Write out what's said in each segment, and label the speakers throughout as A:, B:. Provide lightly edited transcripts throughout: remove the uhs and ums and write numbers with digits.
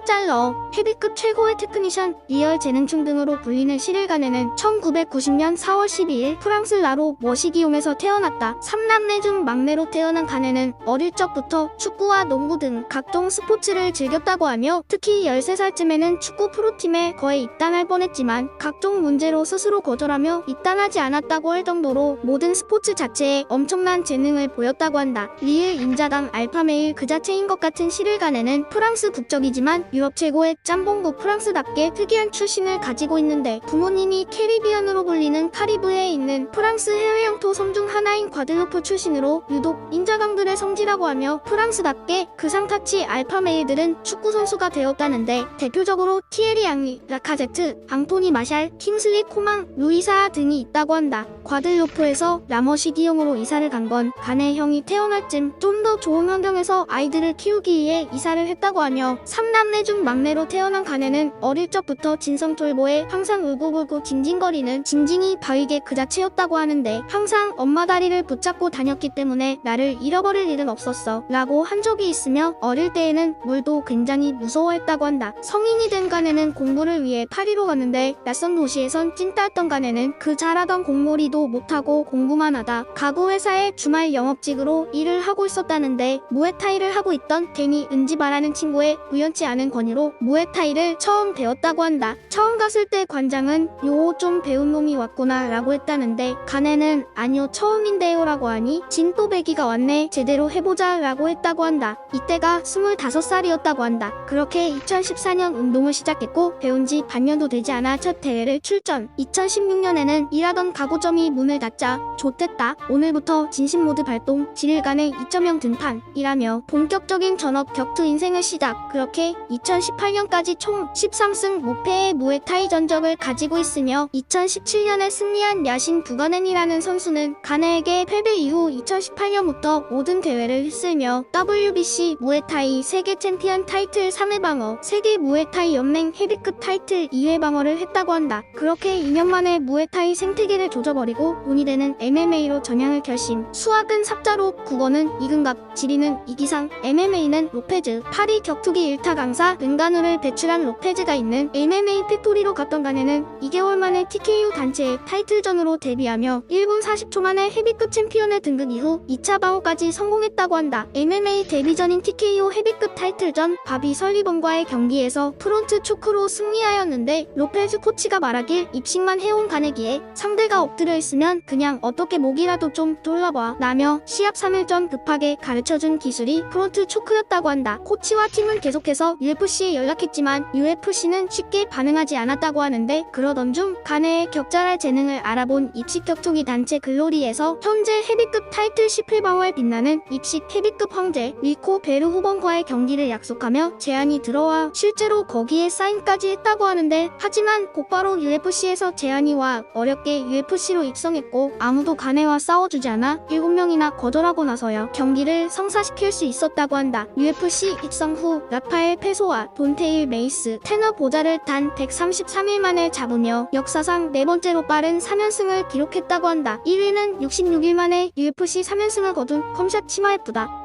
A: 스타일러, 헤비급 최고의 테크니션, 리얼 재능충 등으로 불리는 시릴가네는 1990년 4월 12일 프랑스 라로 머시기용에서 태어났다. 3남매 중 막내로 태어난 가네는 어릴 적부터 축구와 농구 등 각종 스포츠를 즐겼다고 하며 특히 13살쯤에는 축구 프로팀에 거의 입단할 뻔했지만 각종 문제로 스스로 거절하며 입단하지 않았다고 할 정도로 모든 스포츠 자체에 엄청난 재능을 보였다고 한다. 리을 인자당 알파메일 그 자체인 것 같은 시릴가네는 프랑스 국적이지만 유럽 최고의 짬뽕국 프랑스답게 특이한 출신을 가지고 있는데 부모님이 캐리비안으로 불리는 카리브해에 있는 프랑스 해외 영토 섬 중 하나인 과들루프 출신으로 유독 인자강들의 성지라고 하며 프랑스답게 그 상타치 알파메일들은 축구 선수가 되었다는데 대표적으로 티에리 앙리, 라카제트, 앙토니 마샬, 킹슬리 코망, 루이사 등이 있다고 한다. 과들루프에서 라머시기용으로 이사를 간 건 가네 형이 태어날 쯤 좀 더 좋은 환경에서 아이들을 키우기 위해 이사를 했다고 하며 3남매 중 막내로 태어난 가네는 어릴 적부터 진성쫄보에 항상 울고불고 징징거리는 징징이 바위게 그 자체였다고 하는데 항상 엄마 다리를 붙잡고 다녔기 때문에 나를 잃어버릴 일은 없었어 라고 한 적이 있으며 어릴 때에는 물도 굉장히 무서워했다고 한다. 성인이 된 가네는 공부를 위해 파리로 갔는데 낯선 도시에선 찐따였던 가네는 그 잘하던 공놀이도 못하고 공부만 하다 가구 회사의 주말 영업직으로 일을 하고 있었다는데 무에타이를 하고 있던 데니 은지바라는 친구의 우연치 않은 권유로 무에타이를 처음 배웠다고 한다. 처음 갔을 때 관장은 요 좀 배운 놈이 왔구나 라고 했다는데 가네는 아니요 처음인데요 라고 하니 진또배기가 왔네 제대로 해보자 라고 했다고 한다. 이때가 25살이었다고 한다. 그렇게 2014년 운동을 시작했고 배운 지 반년도 되지 않아 첫 대회를 출전. 2016년에는 일하던 가구점이 문을 닫자 좋댔다 오늘부터 진심 모드 발동 지릴간의 2.0 등판이라며 본격적인 전업 격투 인생을 시작. 그렇게 2018년까지 총 13승 무패의 무에타이 전적을 가지고 있으며 2017년에 승리한 야신 부가넨이라는 선수는 가네에게 패배 이후 2018년부터 모든 대회를 휩쓸며 WBC 무에타이 세계 챔피언 타이틀 3회 방어, 세계 무에타이 연맹 헤비급 타이틀 2회 방어를 했다고 한다. 그렇게 2년 만에 무에타이 생태계를 조져버리고 돈이 되는 MMA로 전향을 결심. 수학은 삽자로, 국어는 이근갑, 지리는 이기상, MMA는 로페즈. 파리 격투기 1타 강사 은간우를 배출한 로페즈가 있는 MMA 팩토리로 갔던 가네는 2개월 만에 TKO 단체 타이틀전으로 데뷔하며 1분 40초 만에 헤비급 챔피언에 등극 이후 2차 방어까지 성공했다고 한다. MMA 데뷔전인 TKO 헤비급 타이틀전 바비 설리번과의 경기에서 프론트 초크로 승리하였는데 로페즈 코치가 말하길 입식만 해온 가네기에 상대가 엎드려 있으면 그냥 어떻게 목이라도 좀 돌려봐 라며 시합 3일 전 급하게 가르쳐준 기술이 프론트 초크였다고 한다. 코치와 팀은 계속해서 UFC에 연락했지만 UFC는 쉽게 반응하지 않았다고 하는데 그러던 중 가네의 격잘할 재능을 알아본 입식 격투기 단체 글로리에서 현재 헤비급 타이틀 10회 방어에 빛나는 입식 헤비급 황제 리코 베르후번과의 경기를 약속하며 제안이 들어와 실제로 거기에 사인까지 했다고 하는데 하지만 곧바로 UFC에서 제안이 와 어렵게 UFC로 입성했고 아무도 가네와 싸워주지 않아 7명이나 거절하고 나서야 경기를 성사시킬 수 있었다고 한다. UFC 입성 후 라파엘 페소와 돈테일 메이스 테너 보자를 단 133일 만에 잡으며 역사상 4번째로 빠른 3연승을 기록했다고 한다. 1위는 66일 만에 UFC 3연승을 거둔 컴샷 치마에프다.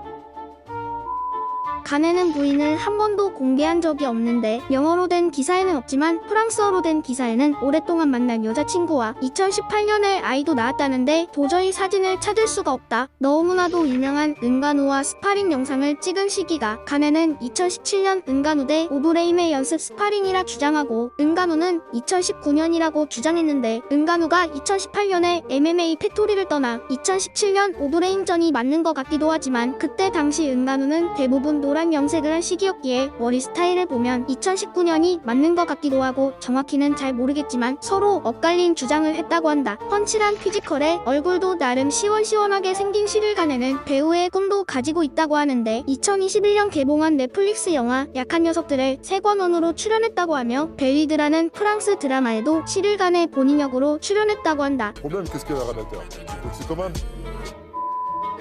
A: 가네는 부인을 한 번도 공개한 적이 없는데 영어로 된 기사에는 없지만 프랑스어로 된 기사에는 오랫동안 만난 여자친구와 2018년에 아이도 낳았다는데 도저히 사진을 찾을 수가 없다. 너무나도 유명한 은간우와 스파링 영상을 찍은 시기가 가네는 2017년 은간우 대 오브레임의 연습 스파링이라 주장하고 은간우는 2019년이라고 주장했는데 은간우가 2018년에 MMA 팩토리를 떠나 2017년 오브레임전이 맞는 것 같기도 하지만 그때 당시 은간우는 대부분 노란 염색을 한 시기였기에 머리 스타일을 보면 2019년이 맞는 것 같기도 하고 정확히는 잘 모르겠지만 서로 엇갈린 주장을 했다고 한다. 펀치란 피지컬에 얼굴도 나름 시원시원하게 생긴 시릴가네는 배우의 꿈도 가지고 있다고 하는데 2021년 개봉한 넷플릭스 영화 약한 녀석들의 세 권원으로 출연했다고 하며 벨리드라는 프랑스 드라마에도 시릴가네 본인 역으로 출연했다고 한다.
B: problème, qu'est-ce qu'elle a rabatteur? Donc c'est comment?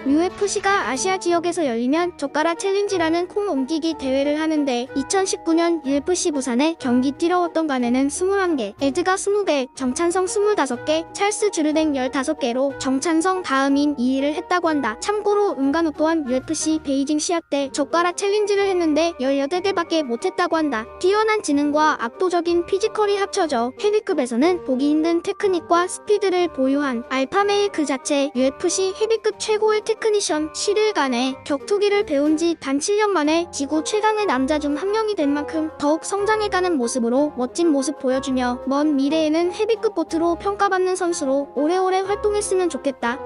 A: UFC가 아시아 지역에서 열리면 젓가락 챌린지라는 콩 옮기기 대회를 하는데 2019년 UFC 부산에 경기 뛰러 왔던 간에는 21개, 에드가 20개, 정찬성 25개, 찰스 주르댕 15개로 정찬성 다음인 2위를 했다고 한다. 참고로 은간우 또한 UFC 베이징 시합 때 젓가락 챌린지를 했는데 18개밖에 못했다고 한다. 뛰어난 지능과 압도적인 피지컬이 합쳐져 헤비급에서는 보기 힘든 테크닉과 스피드를 보유한 알파메일 그 자체. UFC 헤비급 최고의 테크니션 7일간의 격투기를 배운 지 단 7년 만에 지구 최강의 남자 중 한 명이 된 만큼 더욱 성장해가는 모습으로 멋진 모습 보여주며 먼 미래에는 헤비급 보트로 평가받는 선수로 오래오래 활동했으면 좋겠다.